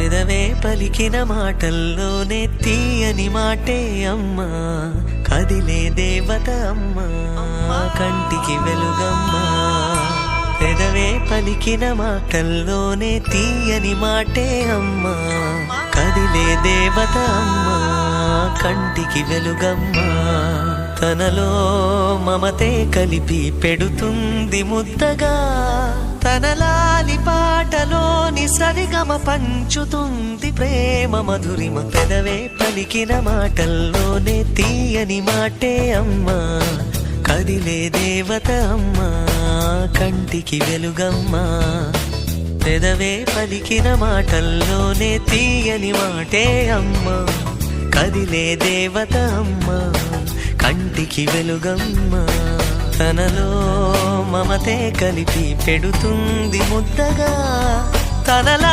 పెదవే పలికిన మాటల్లోనే తీయని మాటే అమ్మా, కదిలే దేవత అమ్మా, కంటికి వెలుగమ్మా. పెదవే పలికిన మాటల్లోనే తీయని మాటే అమ్మా, కదిలే దేవత అమ్మా, కంటికి వెలుగమ్మా. తనలో మమతే కలిపి పెడుతుంది ముద్దగా, తన లాలి పాటలోని సరిగమ పంచుతుంది ప్రేమ మధురిమ. పెదవే పలికిన మాటల్లోనే తీయని మాటే అమ్మా, కదిలే దేవత అమ్మా, కంటికి వెలుగమ్మా. పెదవే పలికిన మాటల్లోనే తీయని మాటే అమ్మా, కదిలే దేవత అమ్మా, కంటికి వెలుగమ్మా. తనలో మమతే కలిపి పెడుతుంది ముద్దగా, తనలా